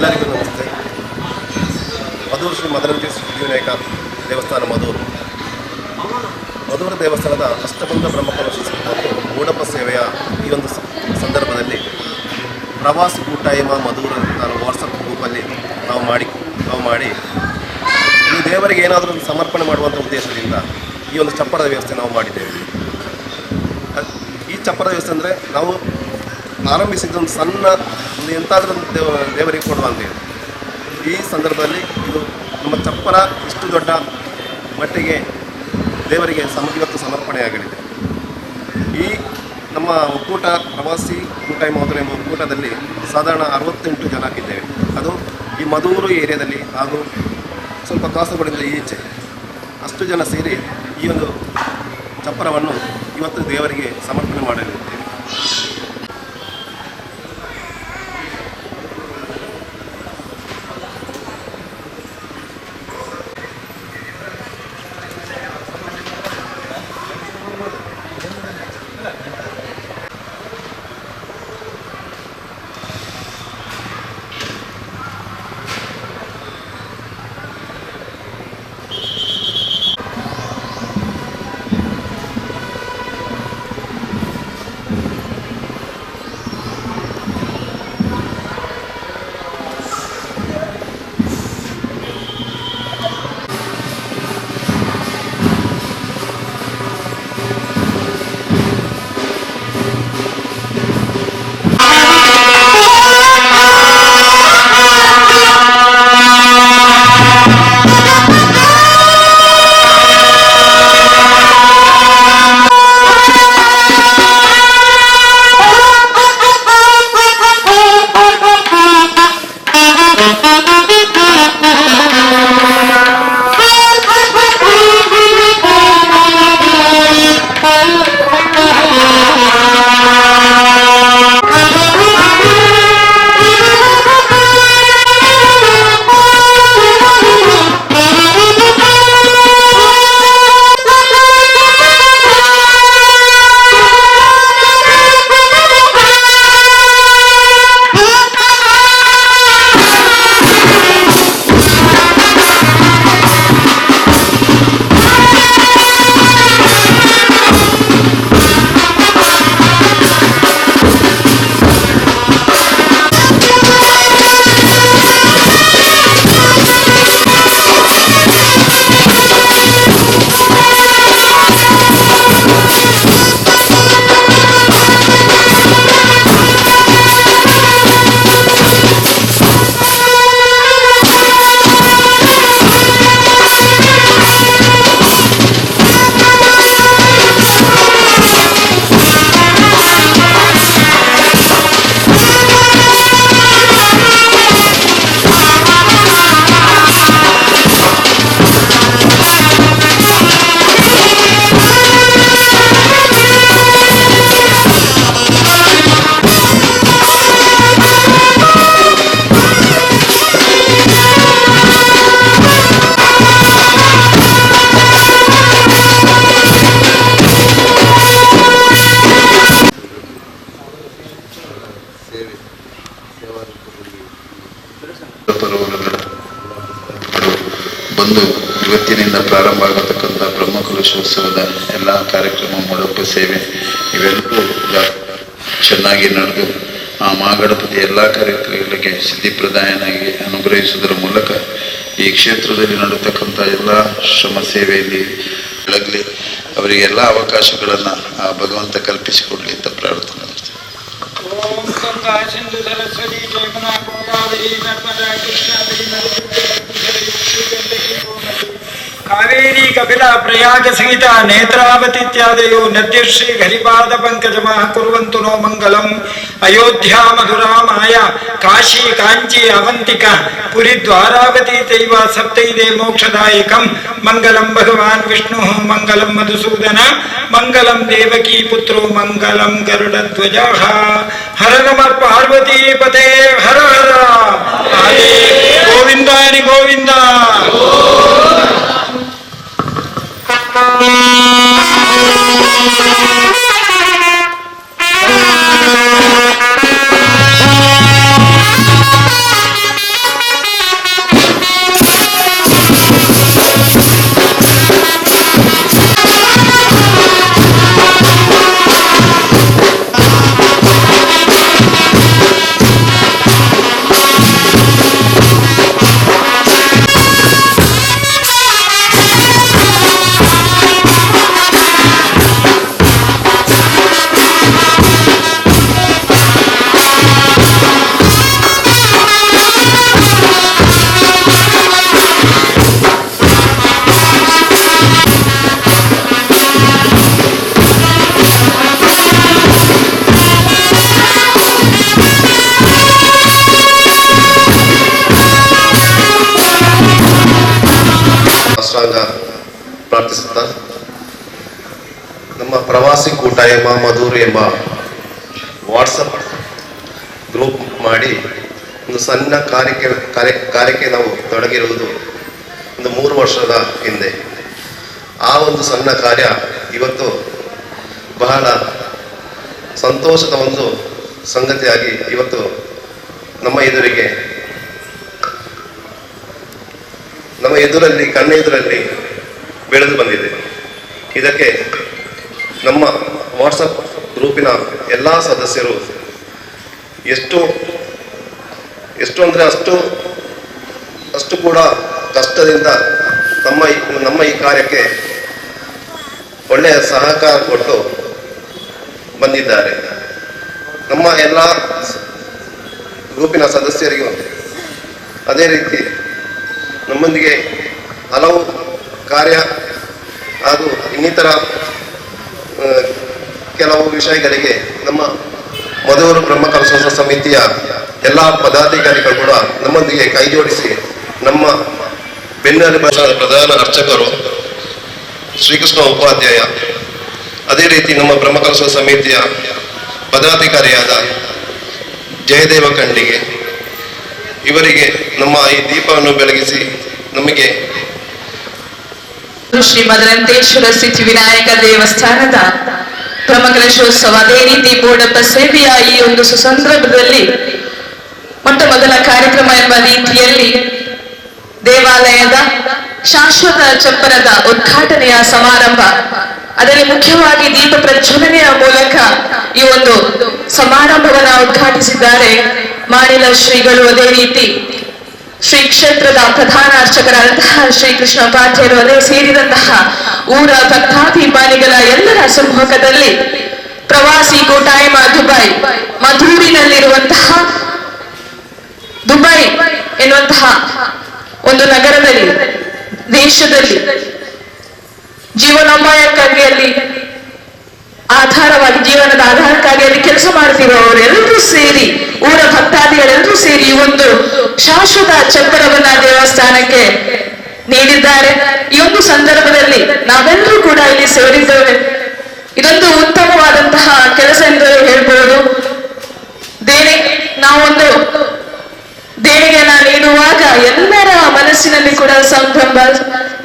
ಎಲ್ಲರಿಗೂ ನಮಸ್ತೆ. ಮಧೂರು ಶ್ರೀ ಮದರಂತಿ ಸಿದ್ಧಿವಿನಾಯಕ ದೇವಸ್ಥಾನ ಮಧೂರು ದೇವಸ್ಥಾನದ ಅಷ್ಟಬಂಧ ಬ್ರಹ್ಮಕಲಶ ಮತ್ತು ಮೂಡಪ ಸೇವೆಯ ಈ ಒಂದು ಸಂದರ್ಭದಲ್ಲಿ ಪ್ರವಾಸಿ ಕೂಟಾಯಮ ಮಧೂರು ನಾನು ವಾಟ್ಸಪ್ ಗ್ರೂಪಲ್ಲಿ ನಾವು ಮಾಡಿ ಈ ದೇವರಿಗೆ ಏನಾದರೂ ಒಂದು ಸಮರ್ಪಣೆ ಮಾಡುವಂಥ ಉದ್ದೇಶದಿಂದ ಈ ಒಂದು ಚಪ್ಪರದ ವ್ಯವಸ್ಥೆ ನಾವು ಮಾಡಿದ್ದೇವೆ. ಈ ಚಪ್ಪರದ ವ್ಯವಸ್ಥೆ ಅಂದರೆ ನಾವು ಆರಂಭಿಸಿದ್ದೊಂದು ಸಣ್ಣ ಒಂದು ಎಂತಾದರೂ ದೇವರಿಗೆ ಕೊಡುವ ಅಂತೇಳಿ ಈ ಸಂದರ್ಭದಲ್ಲಿ ಇದು ನಮ್ಮ ಚಪ್ಪರ ಇಷ್ಟು ದೊಡ್ಡ ಮಟ್ಟಿಗೆ ದೇವರಿಗೆ ಇವತ್ತು ಸಮರ್ಪಣೆಯಾಗಲಿದೆ. ಈ ನಮ್ಮ ಒಕ್ಕೂಟ ಪ್ರವಾಸಿ ಕೂಟಾಯ ಮಧುರ ಎಂಬ ಒಕ್ಕೂಟದಲ್ಲಿ ಸಾಧಾರಣ 68 ಜನ ಹಾಕಿದ್ದೇವೆ. ಅದು ಈ ಮಧೂರು ಏರಿಯಾದಲ್ಲಿ ಹಾಗೂ ಸ್ವಲ್ಪ ಕಾಸರಗೋಡಿಂದ ಈಚೆ ಅಷ್ಟು ಜನ ಸೇರಿ ಈ ಒಂದು ಚಪ್ಪರವನ್ನು ಇವತ್ತು ದೇವರಿಗೆ ಸಮರ್ಪಣೆ ಮಾಡಲಿದ್ದೇವೆ. ಬಂದು ಇವತ್ತಿನಿಂದ ಪ್ರಾರಂಭ ಆಗತಕ್ಕಂಥ ಬ್ರಹ್ಮಕಲಶೋತ್ಸವದ ಎಲ್ಲ ಕಾರ್ಯಕ್ರಮ ಮಂಡಪ ಸೇವೆ ಇವೆಲ್ಲವೂ ಚೆನ್ನಾಗಿ ನಡೆದು ಆ ಮಹಾಗಣಪತಿ ಎಲ್ಲ ಕಾರ್ಯಕ್ರಮಗಳಿಗೆ ಸಿದ್ಧಿಪ್ರದಾಯನಾಗಿ ಅನುಗ್ರಹಿಸುವುದರ ಮೂಲಕ ಈ ಕ್ಷೇತ್ರದಲ್ಲಿ ನಡೆತಕ್ಕಂಥ ಎಲ್ಲ ಶ್ರಮ ಸೇವೆಯಲ್ಲಿ ಬೆಳಗಲಿ, ಅವರಿಗೆ ಎಲ್ಲ ಅವಕಾಶಗಳನ್ನು ಆ ಭಗವಂತ ಕಲ್ಪಿಸಿಕೊಡಲಿ ಅಂತ ಪ್ರಾರ್ಥನೆ ಮಾಡ್ತೀನಿ. ಕಾವೇರಿ ಕಪಿಲ ಪ್ರಯಾಗ ಸಹಿತ ನೇತ್ರಾವತಿ ಇತ್ಯಾದಯೋ ನದ್ಯಶ್ರೀ ಹರಿಪಾದ ಪಂಕಜಮಃ ಕುರ್ವಂತು ನೋ ಮಂಗಲಂ. ಅಯೋಧ್ಯಾ ಮಧುರಾ ಮಾಯ ಕಾಶಿ ಕಾಂಚಿ ಅವಂತಿಕ ಪುರಿ ದ್ವಾರಾವತಿ ತೈವ ಸಪ್ತೈದೇ ಮೋಕ್ಷದಾಯಕಂ. ಮಂಗಲಂ ಭಗವಾನ್ ವಿಷ್ಣು ಮಂಗಲಂ ಮಧುಸೂದನ ಮಂಗಲಂ ದೇವಕೀ ಪುತ್ರೋ ಮಂಗಲಂ ಗರುಡಧ್ವಜ. ಹರ ನಮ ಪಾರ್ವತಿ ಪತೆ ಹರ ಹರ ಗೋವಿಂದ ಹರಿ ಗೋವಿಂದ. ಪ್ರಾರ್ಥಿಸುತ್ತಾ ನಮ್ಮ ಪ್ರವಾಸಿ ಕೂಟ ಎಂಬ ಮಧುರು ಎಂಬ ವಾಟ್ಸಪ್ ಗ್ರೂಪ್ ಮಾಡಿ ಒಂದು ಸಣ್ಣ ಕಾರ್ಯಕ್ಕೆ ನಾವು ತೊಡಗಿರುವುದು ಒಂದು 3 ವರ್ಷದ ಹಿಂದೆ. ಆ ಒಂದು ಸಣ್ಣ ಕಾರ್ಯ ಇವತ್ತು ಬಹಳ ಸಂತೋಷದ ಒಂದು ಸಂಗತಿಯಾಗಿ ಇವತ್ತು ನಮ್ಮ ಎದುರಲ್ಲಿ ಕಣ್ಣೆದುರಲ್ಲಿ ಬೆಳೆದು ಬಂದಿದೆ. ಇದಕ್ಕೆ ನಮ್ಮ ವಾಟ್ಸಪ್ ಗ್ರೂಪಿನ ಎಲ್ಲ ಸದಸ್ಯರು ಎಷ್ಟು ಅಂದರೆ ಅಷ್ಟು ಕೂಡ ಕಷ್ಟದಿಂದ ನಮ್ಮ ಈ ಕಾರ್ಯಕ್ಕೆ ಒಳ್ಳೆಯ ಸಹಕಾರ ಕೊಟ್ಟು ಬಂದಿದ್ದಾರೆ. ನಮ್ಮ ಎಲ್ಲ ಗ್ರೂಪಿನ ಸದಸ್ಯರಿಗೂ ಅದೇ ರೀತಿ ನಮ್ಮೊಂದಿಗೆ ಹಲವು ಕಾರ್ಯ ಹಾಗೂ ಇನ್ನಿತರ ಕೆಲವು ವಿಷಯಗಳಿಗೆ ನಮ್ಮ ಮಧುರು ಬ್ರಹ್ಮಕಲಶ ಸಮಿತಿಯ ಎಲ್ಲ ಪದಾಧಿಕಾರಿಗಳು ಕೂಡ ನಮ್ಮೊಂದಿಗೆ ಕೈ ಜೋಡಿಸಿ ನಮ್ಮ ಬೆನ್ನೆಲುಬು ಪ್ರಧಾನ ಅರ್ಚಕರು ಶ್ರೀಕೃಷ್ಣ ಉಪಾಧ್ಯಾಯ, ಅದೇ ರೀತಿ ನಮ್ಮ ಬ್ರಹ್ಮಕಲಶ ಸಮಿತಿಯ ಪದಾಧಿಕಾರಿಯಾದ ಜಯದೇವ ಖಂಡಿಗೆ, ಇವರಿಗೆ ನಮ್ಮ ಈ ದೀಪವನ್ನು ಬೆಳಗಿಸಿ ನಮಗೆ ಶ್ರೀ ಮದರಂತೇಶ್ವರ ಸಿದ್ಧಿ ವಿನಾಯಕ ದೇವಸ್ಥಾನದ ಬ್ರಹ್ಮಕಲಶೋತ್ಸವ ಅದೇ ರೀತಿ ಬೋಡಪ್ಪ ಸೇವೆಯ ಈ ಒಂದು ಸುಸಂದರ್ಭದಲ್ಲಿ ಮೊಟ್ಟ ಮೊದಲ ಕಾರ್ಯಕ್ರಮ ಎಂಬ ರೀತಿಯಲ್ಲಿ ದೇವಾಲಯದ ಶಾಶ್ವತ ಚಪ್ಪರದ ಉದ್ಘಾಟನೆಯ ಸಮಾರಂಭ, ಅದರಲ್ಲಿ ಮುಖ್ಯವಾಗಿ ದೀಪ ಪ್ರಜ್ವಲನೆಯ ಮೂಲಕ ಈ ಒಂದು ಸಮಾರಂಭವನ್ನ ಉದ್ಘಾಟಿಸಿದ್ದಾರೆ ಮಾಡಿಲ ಶ್ರೀಗಳು. ಅದೇ ರೀತಿ ಶ್ರೀ ಕ್ಷೇತ್ರದ ಪ್ರಧಾನ ಅರ್ಚಕರಾದಂತಹ ಶ್ರೀಕೃಷ್ಣ ಉಪಾಧ್ಯಾಯರು, ಅದೇ ಸೇರಿದಂತಹ ಊರ ಭಕ್ತಾಭಿಮಾನಿಗಳ ಎಲ್ಲರ ಸಮ್ಮುಖದಲ್ಲಿ ಪ್ರವಾಸಿ ಕೂಟಾಯಮ ದುಬೈ ಮಧೂರಿನಲ್ಲಿರುವಂತಹ ದುಬೈ ಎನ್ನುವಂತಹ ಒಂದು ನಗರದಲ್ಲಿ, ದೇಶದಲ್ಲಿ ಜೀವನೋಪಾಯಕ್ಕಾಗಿ ಅಲ್ಲಿ ಆಧಾರವಾಗಿ ಜೀವನದ ಆಧಾರಕ್ಕಾಗಿ ಅಲ್ಲಿ ಕೆಲಸ ಮಾಡ್ತಿರುವವರೆಲ್ಲರೂ ಸೇರಿ, ಊರ ಭಕ್ತಾದಿಗಳೆಲ್ಲರೂ ಸೇರಿ ಈ ಒಂದು ಶಾಶ್ವತ ಚಪ್ಪರವನ್ನ ದೇವಸ್ಥಾನಕ್ಕೆ ನೀಡಿದ್ದಾರೆ. ಈ ಒಂದು ಸಂದರ್ಭದಲ್ಲಿ ನಾವೆಲ್ಲರೂ ಕೂಡ ಇಲ್ಲಿ ಸೇರಿದ್ದೇವೆ. ಇದೊಂದು ಉತ್ತಮವಾದಂತಹ ಕೆಲಸ ಎಂದು ಹೇಳ್ಬೋದು. ನಾವೊಂದು ದೇಣಿಗೆಯನ್ನ ನೀಡುವಾಗ ಎಲ್ಲರ ಮನಸ್ಸಿನಲ್ಲಿ ಕೂಡ ಸಂಭ್ರಮ.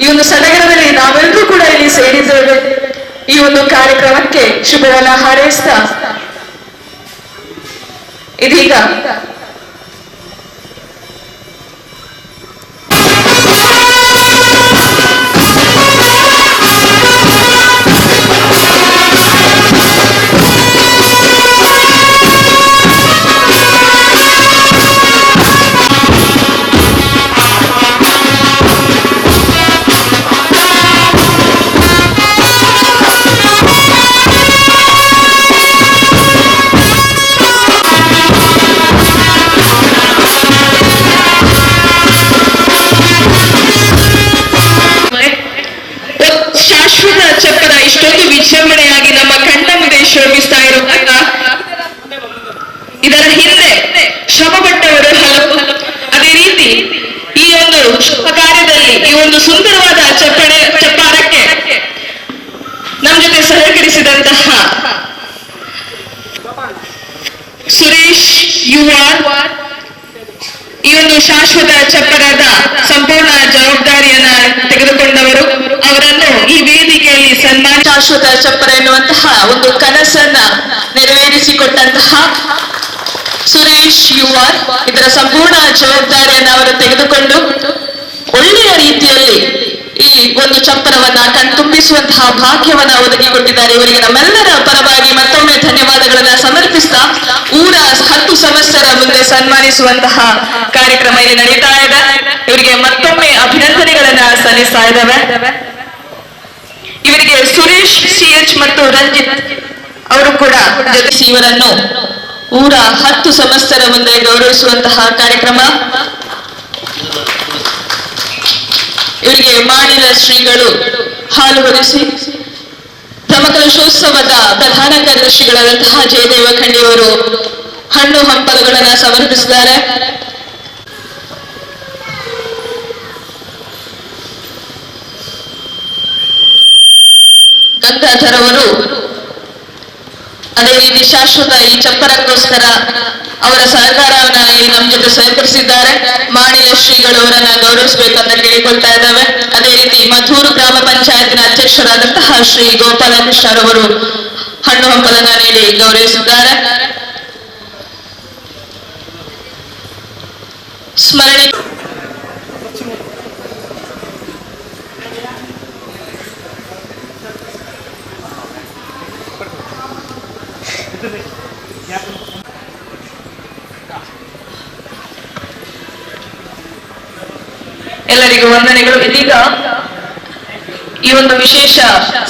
ಈ ಒಂದು ಸಡಗರದಲ್ಲಿ ನಾವೆಲ್ಲರೂ ಕೂಡ ಇಲ್ಲಿ ಸೇರಿದ್ದೇವೆ. ಈ ಒಂದು ಕಾರ್ಯಕ್ರಮಕ್ಕೆ ಶುಭವನ್ನ ಹಾರೈಸ್ತಾ ಇದೀಗ ಇಷ್ಟೊಂದು ವಿಜೃಂಭಣೆಯಾಗಿ ನಮ್ಮ ಕಣ್ಣ ಮುಂದೆ ಶ್ರಮಿಸ್ತಾ ಇರುವಾಗ ಇದರ ಹಿಂದೆ ಶ್ರಮಪಟ್ಟವರು ಹಲವು. ಅದೇ ರೀತಿ ಈ ಒಂದು ಶುಭ ಕಾರ್ಯದಲ್ಲಿ ಈ ಒಂದು ಸುಂದರವಾದ ಚಪ್ಪಾರಕ್ಕೆ ನಮ್ಮ ಜೊತೆ ಸಹಕರಿಸಿದಂತಹ ಸುರೇಶ್ ಯುವಾರ್, ಈ ಒಂದು ಶಾಶ್ವತ ಚಪ್ಪರದ ಸಂಪೂರ್ಣ ಜವಾಬ್ದಾರಿಯನ್ನ ತೆಗೆದುಕೊಂಡವರು, ಅವರನ್ನು ಈ ವೇದಿಕೆಯಲ್ಲಿ ಸನ್ಮಾನ. ಶಾಶ್ವತ ಚಪ್ಪರ ಎನ್ನುವಂತಹ ಒಂದು ಕನಸನ್ನ ನೆರವೇರಿಸಿಕೊಟ್ಟಂತಹ ಸುರೇಶ್ ಯುವಾರ್ ಇದರ ಸಂಪೂರ್ಣ ಜವಾಬ್ದಾರಿಯನ್ನು ಅವರು ತೆಗೆದುಕೊಂಡು ಒಳ್ಳೆಯ ರೀತಿಯಲ್ಲಿ ಈ ಒಂದು ಚಪ್ಪರವನ್ನ ಕಣ್ತುಂಬಿಸುವಂತಹ ಭಾಗ್ಯವನ್ನ ಒದಗಿಕೊಟ್ಟಿದ್ದಾರೆ. ಇವರಿಗೆ ನಮ್ಮೆಲ್ಲರ ಪರವಾಗಿ ಮತ್ತೊಮ್ಮೆ ಧನ್ಯವಾದಗಳನ್ನ ಸಮರ್ಪಿಸ್ತಾ ಊರ 10 ಸದಸ್ಯರ ಮುಂದೆ ಸನ್ಮಾನಿಸುವಂತಹ ಕಾರ್ಯಕ್ರಮ ಇಲ್ಲಿ ನಡೀತಾ ಇದೆ. ಇವರಿಗೆ ಮತ್ತೊಮ್ಮೆ ಅಭಿನಂದನೆಗಳನ್ನ ಸಲ್ಲಿಸ್ತಾ ಇದ್ದಾವೆ. ಇವರಿಗೆ ಸುರೇಶ್ CH ಮತ್ತು ರಂಜಿತ್ ಅವರು ಕೂಡ ಜೊತೆಸಿ ಇವರನ್ನು ಊರ 10 ಸದಸ್ಯರ ಮುಂದೆ ಗೌರವಿಸುವಂತಹ ಕಾರ್ಯಕ್ರಮ. ಇವರಿಗೆ ಮಾಡಿದ ಶ್ರೀಗಳು ಹಾಲು ಹೊರಿಸಿ ಬ್ರಹ್ಮಕಲಶೋತ್ಸವದ ಪ್ರಧಾನ ಕಾರ್ಯದರ್ಶಿಗಳಾದಂತಹ ಜಯದೇವ ಖಂಡಿಯವರು ಹಣ್ಣು ಹಂಪಲುಗಳನ್ನು ಸಮರ್ಪಿಸಿದ್ದಾರೆ. ಗಂಗಾಧರವರು ಅದೇ ರೀತಿ ಶಾಶ್ವತ ಈ ಚಪ್ಪರಕ್ಕೋಸ್ಕರ ಅವರ ಸಹಕಾರವನ್ನ ನಮ್ಮ ಜೊತೆ ಸಹಕರಿಸಿದ್ದಾರೆ. ಮಾಣಿಲ ಶ್ರೀಗಳು ಅವರನ್ನ ಗೌರವಿಸಬೇಕಂತ ಕೇಳಿಕೊಳ್ತಾ ಇದ್ದಾವೆ. ಅದೇ ರೀತಿ ಮಧೂರು ಗ್ರಾಮ ಪಂಚಾಯತಿನ ಅಧ್ಯಕ್ಷರಾದಂತಹ ಶ್ರೀ ಗೋಪಾಲಕೃಷ್ಣರವರು ಹಣ್ಣು ಹಂಪಲನ್ನ ನೀಡಿ ಗೌರವಿಸಿದ್ದಾರೆ. ಸ್ಮರಣೆ ಎಲ್ಲರಿಗೂ ವಂದನೆಗಳು. ಇದೀಗ ಈ ಒಂದು ವಿಶೇಷ